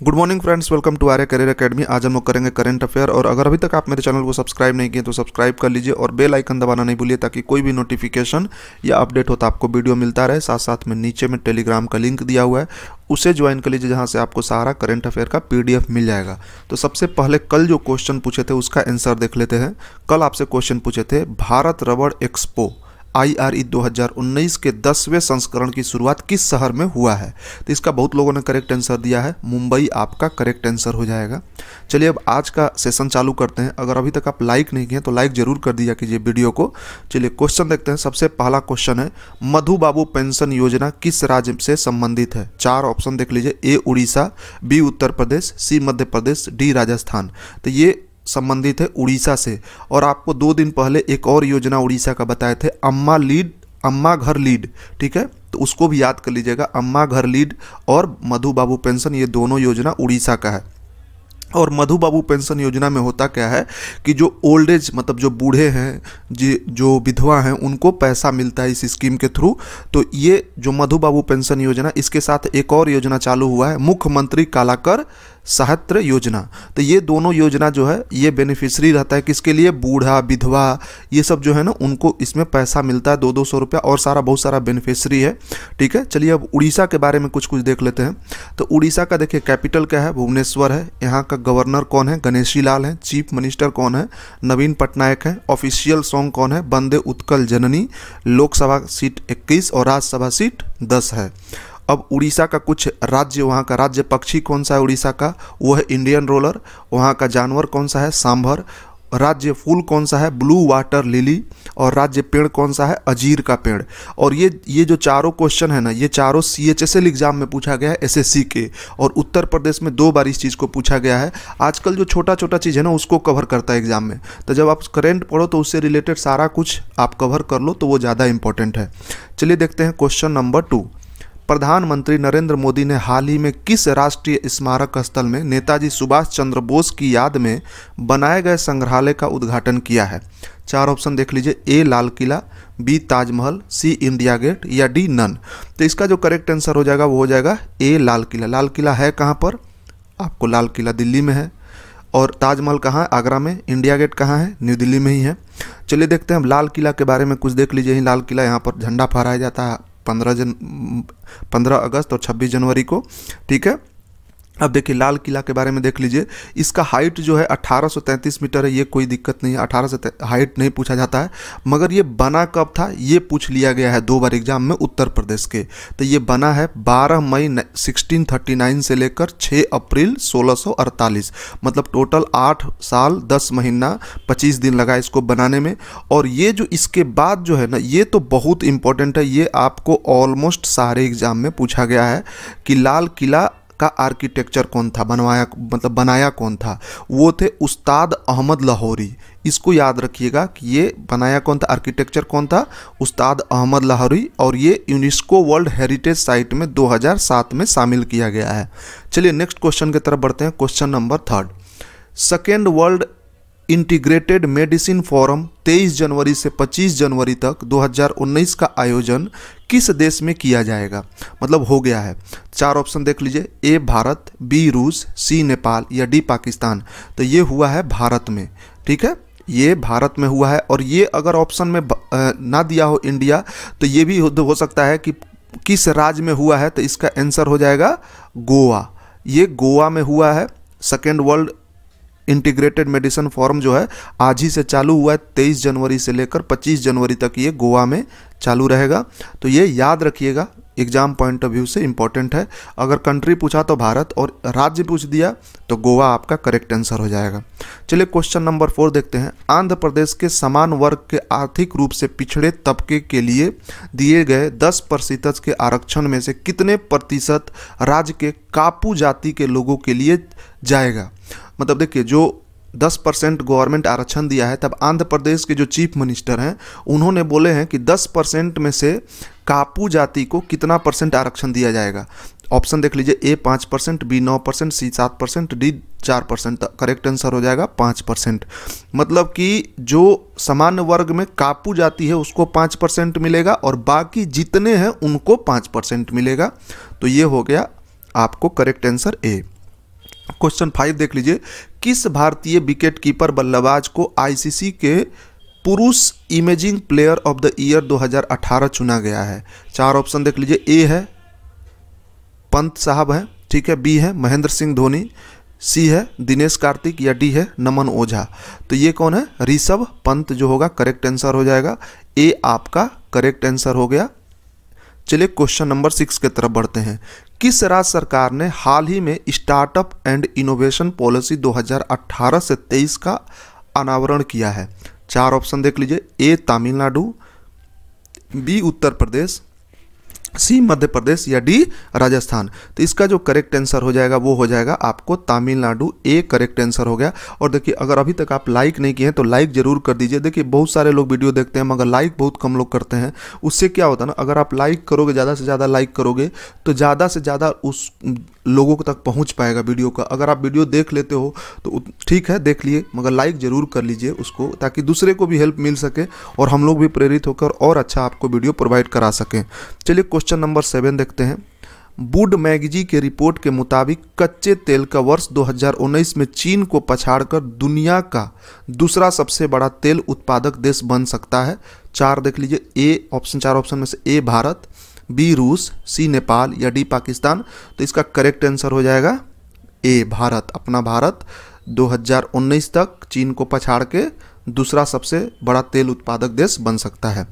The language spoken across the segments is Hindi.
Good morning friends, welcome to Arya career academy. आज हम लोग करेंगे करंट अफेयर। और अगर अभी तक आप मेरे चैनल को सब्सक्राइब नहीं किए तो सब्सक्राइब कर लीजिए और बेल आइकन दबाना नहीं भूलिए ताकि कोई भी नोटिफिकेशन या अपडेट हो तो आपको वीडियो मिलता रहे। साथ साथ में नीचे में टेलीग्राम का लिंक दिया हुआ है, उसे ज्वाइन कर लीजिए जहाँ से आपको सारा करंट अफेयर का PDF मिल जाएगा। तो सबसे पहले कल जो क्वेश्चन पूछे थे उसका आंसर देख लेते हैं। कल आपसे क्वेश्चन पूछे थे भारत रबड़ एक्सपो IRE 2019 के 10वें संस्करण की शुरुआत किस शहर में हुआ है। तो इसका बहुत लोगों ने करेक्ट आंसर दिया है, मुंबई आपका करेक्ट आंसर हो जाएगा। चलिए अब आज का सेशन चालू करते हैं। अगर अभी तक आप लाइक नहीं किए तो लाइक जरूर कर दिया कीजिए वीडियो को। चलिए क्वेश्चन देखते हैं। सबसे पहला क्वेश्चन है, मधु बाबू पेंशन योजना किस राज्य से संबंधित है। 4 ऑप्शन देख लीजिए, A Orissa, B Uttar Pradesh, C Madhya Pradesh, D Rajasthan. तो ये संबंधित है उड़ीसा से। और आपको 2 दिन पहले एक और योजना उड़ीसा का बताए थे, अम्मा घर लीड। ठीक है, तो उसको भी याद कर लीजिएगा। अम्मा घर लीड और मधु बाबू पेंशन, ये दोनों योजना उड़ीसा का है। और मधु बाबू पेंशन योजना में होता क्या है कि जो ओल्ड एज मतलब जो बूढ़े हैं, जो विधवा हैं, उनको पैसा मिलता है इस स्कीम के थ्रू। तो ये जो मधु बाबू पेंशन योजना, इसके साथ एक और योजना चालू हुआ है, मुख्यमंत्री कालाकर सहायता योजना। तो ये दोनों योजना जो है ये बेनिफिशरी रहता है किसके लिए, बूढ़ा विधवा, ये सब जो है ना उनको इसमें पैसा मिलता है 200-200 रुपया और बहुत सारा बेनिफिशरी है। ठीक है, चलिए अब उड़ीसा के बारे में कुछ देख लेते हैं। तो उड़ीसा का देखिए कैपिटल क्या है, भुवनेश्वर है। यहाँ का गवर्नर कौन है, गणेशी लाल है। चीफ मिनिस्टर कौन है, नवीन पटनायक है। ऑफिशियल सॉन्ग कौन है, वंदे उत्कल जननी। लोकसभा सीट 21 और राज्यसभा सीट 10 है। अब उड़ीसा का कुछ राज्य, वहाँ का राज्य पक्षी कौन सा है उड़ीसा का, वो है इंडियन रोलर। वहाँ का जानवर कौन सा है, सांभर। राज्य फूल कौन सा है, ब्लू वाटर लिली। और राज्य पेड़ कौन सा है, अजीर का पेड़। और ये जो चारों क्वेश्चन है ना, ये चारों CHSL एग्जाम में पूछा गया है, SSC के। और उत्तर प्रदेश में 2 बार इस चीज़ को पूछा गया है। आजकल जो छोटा छोटा चीज़ है ना उसको कवर करता है एग्जाम में। तो जब आप करेंट पढ़ो तो उससे रिलेटेड सारा कुछ आप कवर कर लो तो वो ज़्यादा इंपॉर्टेंट है। चलिए देखते हैं क्वेश्चन नंबर 2। प्रधानमंत्री नरेंद्र मोदी ने हाल ही में किस राष्ट्रीय स्मारक स्थल में नेताजी सुभाष चंद्र बोस की याद में बनाए गए संग्रहालय का उद्घाटन किया है। 4 ऑप्शन देख लीजिए, A Lal Qila, B Taj Mahal, C India gate या D नन। तो इसका जो करेक्ट आंसर हो जाएगा वो हो जाएगा A लाल किला। लाल किला है कहाँ पर, आपको लाल किला दिल्ली में है। और ताजमहल कहाँ है, आगरा में। इंडिया गेट कहाँ है, न्यू दिल्ली में ही है। चलिए देखते हैं, लाल किला के बारे में कुछ देख लीजिए। ही लाल किला, यहाँ पर झंडा फहराया जाता है 15 अगस्त और 26 जनवरी को। ठीक है, अब देखिए लाल किला के बारे में देख लीजिए। इसका हाइट जो है 1833 मीटर है, ये कोई दिक्कत नहीं है, 18 से हाइट नहीं पूछा जाता है। मगर ये बना कब था ये पूछ लिया गया है 2 बार एग्जाम में उत्तर प्रदेश के। तो ये बना है 12 मई 1639 से लेकर 6 अप्रैल 1648। मतलब टोटल 8 साल 10 महीना 25 दिन लगा इसको बनाने में। और ये जो इसके बाद जो है ना, ये तो बहुत इंपॉर्टेंट है, ये आपको ऑलमोस्ट सारे एग्जाम में पूछा गया है कि लाल किला का आर्किटेक्चर कौन था, बनाया कौन था। वो थे उस्ताद अहमद लाहौरी। इसको याद रखिएगा कि ये बनाया कौन था, आर्किटेक्चर कौन था, उस्ताद अहमद लाहौरी। और ये यूनेस्को वर्ल्ड हेरिटेज साइट में 2007 में शामिल किया गया है। चलिए नेक्स्ट क्वेश्चन की तरफ बढ़ते हैं। Question number 3। Second world integrated medicine forum 23 जनवरी से 25 जनवरी तक 2019 का आयोजन किस देश में किया जाएगा, मतलब हो गया है। 4 ऑप्शन देख लीजिए, A भारत, B रूस, C नेपाल या D पाकिस्तान। तो ये हुआ है भारत में। ठीक है, ये भारत में हुआ है। और ये अगर ऑप्शन में ना दिया हो इंडिया तो ये भी हो सकता है कि किस राज्य में हुआ है। तो इसका आंसर हो जाएगा गोवा। ये गोवा में हुआ है। Second world integrated medicine forum जो है आज ही से चालू हुआ है, 23 जनवरी से लेकर 25 जनवरी तक ये गोवा में चालू रहेगा। तो ये याद रखिएगा, एग्जाम पॉइंट ऑफ व्यू से इंपॉर्टेंट है। अगर कंट्री पूछा तो भारत और राज्य पूछ दिया तो गोवा आपका करेक्ट आंसर हो जाएगा। चलिए क्वेश्चन नंबर 4 देखते हैं। आंध्र प्रदेश के समान वर्ग के आर्थिक रूप से पिछड़े तबके के लिए दिए गए 10% के आरक्षण में से कितने प्रतिशत राज्य के कापू जाति के लोगों के लिए जाएगा। मतलब देखिए, जो 10% गवर्नमेंट आरक्षण दिया है, तब आंध्र प्रदेश के जो चीफ मिनिस्टर हैं उन्होंने बोले हैं कि 10% में से कापू जाति को कितना % आरक्षण दिया जाएगा। ऑप्शन देख लीजिए, A 5%, B 9%, C 7%, D 4%। Correct answer हो जाएगा 5%। मतलब कि जो सामान्य वर्ग में कापू जाति है उसको 5% मिलेगा और बाकी जितने हैं उनको 5% मिलेगा। तो ये हो गया आपको करेक्ट आंसर A। क्वेश्चन 5 देख लीजिए, किस भारतीय विकेट कीपर बल्लेबाज को आईसीसी के पुरुष imaging player of the year 2018 चुना गया है? 4 ऑप्शन देख लीजिए, ए है पंत साहब है, ठीक है, बी है महेंद्र सिंह धोनी, सी है दिनेश कार्तिक या डी है नमन ओझा। तो ये कौन है? ऋषभ पंत जो होगा करेक्ट आंसर हो जाएगा, ए आपका करेक्ट आंसर हो गया। चलिए क्वेश्चन नंबर 6 की तरफ बढ़ते हैं। किस राज्य सरकार ने हाल ही में स्टार्टअप एंड इनोवेशन पॉलिसी 2018 से 23 का अनावरण किया है? 4 ऑप्शन देख लीजिए, ए तमिलनाडु, बी उत्तर प्रदेश, सी मध्य प्रदेश या डी राजस्थान। तो इसका जो करेक्ट आंसर हो जाएगा वो हो जाएगा आपको तमिलनाडु, ए करेक्ट आंसर हो गया। और देखिए अगर अभी तक आप लाइक नहीं किए हैं तो लाइक जरूर कर दीजिए। देखिए बहुत सारे लोग वीडियो देखते हैं मगर लाइक बहुत कम लोग करते हैं। उससे क्या होता है ना, अगर आप लाइक करोगे, ज़्यादा से ज़्यादा लाइक करोगे तो ज़्यादा से ज़्यादा उस लोगों तक पहुंच पाएगा वीडियो का। अगर आप वीडियो देख लेते हो तो ठीक है, देख लिए, मगर लाइक जरूर कर लीजिए उसको, ताकि दूसरे को भी हेल्प मिल सके और हम लोग भी प्रेरित होकर और अच्छा आपको वीडियो प्रोवाइड करा सकें। चलिए क्वेश्चन नंबर 7 देखते हैं। वुड मैगजी के रिपोर्ट के मुताबिक कच्चे तेल का वर्ष 2019 में चीन को पछाड़कर दुनिया का दूसरा सबसे बड़ा तेल उत्पादक देश बन सकता है? 4 देख लीजिए, ए ऑप्शन, 4 ऑप्शन में से ए भारत, बी रूस, सी नेपाल या डी पाकिस्तान। तो इसका करेक्ट आंसर हो जाएगा ए भारत। अपना भारत 2019 तक चीन को पछाड़ के दूसरा सबसे बड़ा तेल उत्पादक देश बन सकता है।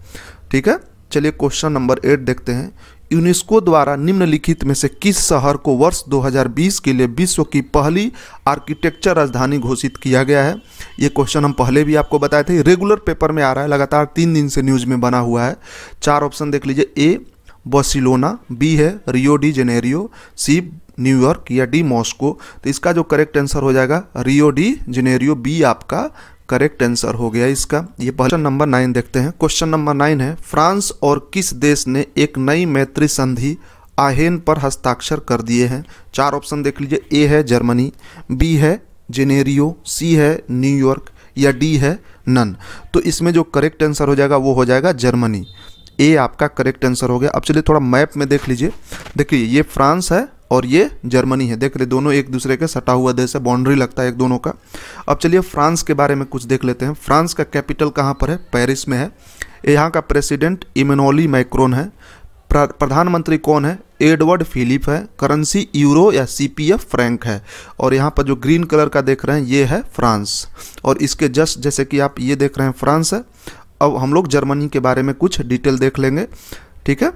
ठीक है, चलिए क्वेश्चन नंबर 8 देखते हैं। यूनेस्को द्वारा निम्नलिखित में से किस शहर को वर्ष 2020 के लिए विश्व की पहली आर्किटेक्चर राजधानी घोषित किया गया है? ये क्वेश्चन हम पहले भी आपको बताए थे, रेगुलर पेपर में आ रहा है, लगातार 3 दिन से न्यूज़ में बना हुआ है। 4 ऑप्शन देख लीजिए, ए बार्सिलोना, बी है Rio de Janeiro, C New York या डी मॉस्को। तो इसका जो करेक्ट आंसर हो जाएगा रियो डी जेनेरियो, बी आपका करेक्ट आंसर हो गया इसका। ये क्वेश्चन नंबर 9 देखते हैं। क्वेश्चन नंबर 9 है, फ्रांस और किस देश ने एक नई मैत्री संधि आहेन पर हस्ताक्षर कर दिए हैं? 4 ऑप्शन देख लीजिए, ए है जर्मनी, बी है जेनेरियो, सी है न्यूयॉर्क या डी है नन। तो इसमें जो करेक्ट आंसर हो जाएगा वो हो जाएगा जर्मनी, ए आपका करेक्ट आंसर हो गया। अब चलिए थोड़ा मैप में देख लीजिए, देखिए ये फ्रांस है और ये जर्मनी है, देख रहे दोनों एक दूसरे के सटा हुआ देश है, बाउंड्री लगता है एक दोनों का। अब चलिए फ्रांस के बारे में कुछ देख लेते हैं। फ्रांस का कैपिटल कहाँ पर है? पेरिस में है। यहाँ का प्रेसिडेंट इमैनुअल मैक्रोन है। प्रधानमंत्री कौन है? एडवर्ड फिलिप है। करेंसी यूरो या सीपीएफ फ्रैंक है। और यहाँ पर जो ग्रीन कलर का देख रहे हैं ये है फ्रांस, और इसके जस्ट जैसे कि आप ये देख रहे हैं फ्रांस है। अब हम लोग जर्मनी के बारे में कुछ डिटेल देख लेंगे। ठीक है,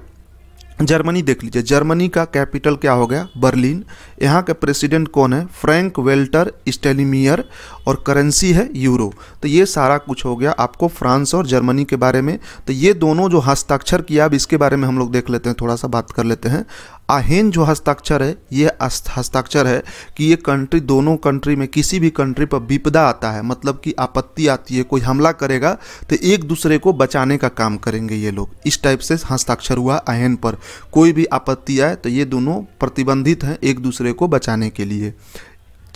जर्मनी देख लीजिए, जर्मनी का कैपिटल क्या हो गया? बर्लिन। यहाँ के प्रेसिडेंट कौन है? फ्रैंक वेल्टर स्टेनमीयर, और करेंसी है यूरो। तो ये सारा कुछ हो गया आपको फ्रांस और जर्मनी के बारे में। तो ये दोनों जो हस्ताक्षर किया, अब इसके बारे में हम लोग देख लेते हैं, थोड़ा सा बात कर लेते हैं। आहेन जो हस्ताक्षर है, ये हस्ताक्षर है कि ये कंट्री, दोनों कंट्री में किसी भी कंट्री पर विपदा आता है, मतलब कि आपत्ति आती है, कोई हमला करेगा तो एक दूसरे को बचाने का काम करेंगे ये लोग। इस टाइप से हस्ताक्षर हुआ आहेन पर। कोई भी आपत्ति आए तो ये दोनों प्रतिबंधित हैं एक दूसरे को बचाने के लिए।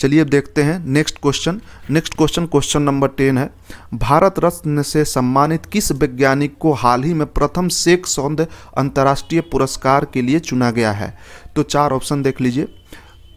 चलिए अब देखते हैं नेक्स्ट क्वेश्चन। क्वेश्चन नंबर 10 है, भारत रत्न से सम्मानित किस वैज्ञानिक को हाल ही में प्रथम शेख सौंद अंतर्राष्ट्रीय पुरस्कार के लिए चुना गया है? तो 4 ऑप्शन देख लीजिए।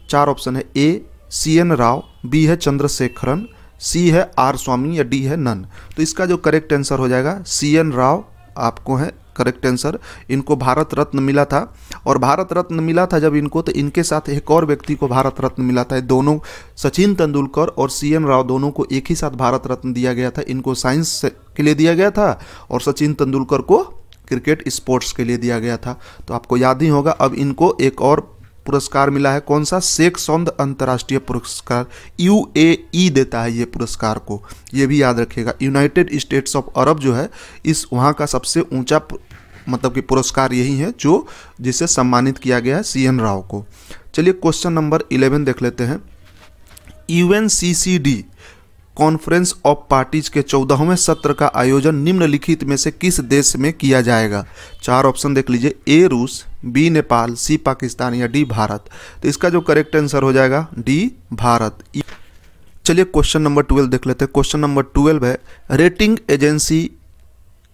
4 ऑप्शन है, ए CN राव, बी है चंद्रशेखरन, सी है आर स्वामी या डी है नन। तो इसका जो करेक्ट आंसर हो जाएगा CN राव आपको है करेक्ट आंसर। इनको भारत रत्न मिला था, और भारत रत्न मिला था जब इनको, तो इनके साथ एक और व्यक्ति को भारत रत्न मिला था। दोनों सचिन तेंदुलकर और CN राव दोनों को एक ही साथ भारत रत्न दिया गया था। इनको साइंस के लिए दिया गया था और सचिन तेंदुलकर को क्रिकेट स्पोर्ट्स के लिए दिया गया था। तो आपको याद ही होगा। अब इनको एक और पुरस्कार मिला है, कौन सा? शेख सौंद अंतर्राष्ट्रीय पुरस्कार, UAE देता है ये पुरस्कार को, ये भी याद रखिएगा। यूनाइटेड स्टेट्स ऑफ अरब जो है, इस वहाँ का सबसे ऊंचा मतलब कि पुरस्कार यही है जो जिसे सम्मानित किया गया है CN राव को। चलिए क्वेश्चन नंबर 11 देख लेते हैं। UNCCD कॉन्फ्रेंस ऑफ पार्टीज के 14वें सत्र का आयोजन निम्नलिखित में से किस देश में किया जाएगा? 4 ऑप्शन देख लीजिए, ए रूस, बी नेपाल, सी पाकिस्तान या डी भारत। तो इसका जो करेक्ट आंसर हो जाएगा डी भारत। चलिए क्वेश्चन नंबर 12 देख लेते हैं। क्वेश्चन नंबर 12 है, रेटिंग एजेंसी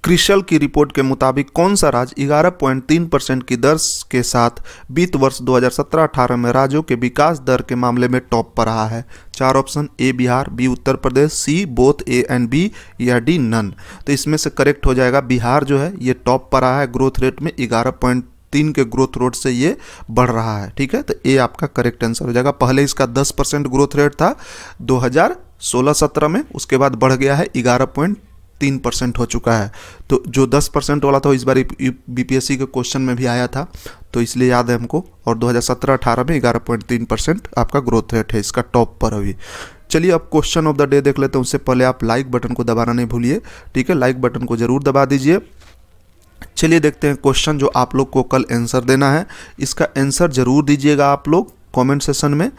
क्रिशल की रिपोर्ट के मुताबिक कौन सा राज्य 11.3% की दर के साथ वित्त वर्ष 2017-18 में राज्यों के विकास दर के मामले में टॉप पर रहा है? 4 option, A Bihar, B Uttar Pradesh, C both A and B, या डी नन। तो इसमें से करेक्ट हो जाएगा बिहार जो है ये टॉप पर रहा है ग्रोथ रेट में, 11.3 के ग्रोथ रेट से ये बढ़ रहा है। ठीक है, तो ए आपका करेक्ट आंसर हो जाएगा। पहले इसका 10% ग्रोथ रेट था 2016-17 में, उसके बाद बढ़ गया है 11.3% हो चुका है। तो जो 10% वाला था इस बार बीपीएससी के क्वेश्चन में भी आया था, तो इसलिए याद है हमको। और 2017-18 में 11.3% आपका ग्रोथ रेट है, इसका टॉप पर अभी। चलिए अब क्वेश्चन ऑफ द डे देख लेते हैं। उससे पहले आप लाइक बटन को दबाना नहीं भूलिए। ठीक है, लाइक बटन को जरूर दबा दीजिए। चलिए देखते हैं क्वेश्चन जो आप लोग को कल आंसर देना है, इसका आंसर जरूर दीजिएगा आप लोग कमेंट सेशन में।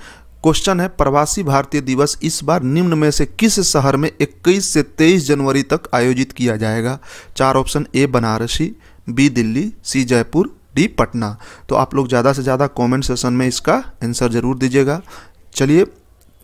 क्वेश्चन है, प्रवासी भारतीय दिवस इस बार निम्न में से किस शहर में 21 से 23 जनवरी तक आयोजित किया जाएगा? 4 ऑप्शन, ए बनारसी, बी दिल्ली, सी जयपुर, डी पटना। तो आप लोग ज़्यादा से ज़्यादा कमेंट सेशन में इसका आंसर जरूर दीजिएगा। चलिए,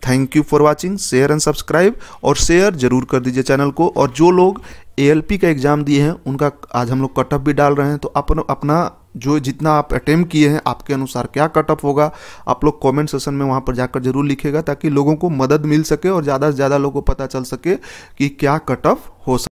thank you for watching, share and subscribe, और शेयर जरूर कर दीजिए चैनल को। और जो लोग एएलपी का एग्ज़ाम दिए हैं उनका आज हम लोग कटअप भी डाल रहे हैं, तो अपना जो जितना आप अटेम्प्ट किए हैं आपके अनुसार क्या कटअप होगा आप लोग कमेंट सेशन में वहाँ पर जाकर जरूर लिखिएगा, ताकि लोगों को मदद मिल सके और ज़्यादा से ज़्यादा लोगों को पता चल सके कि क्या कटअप हो सके।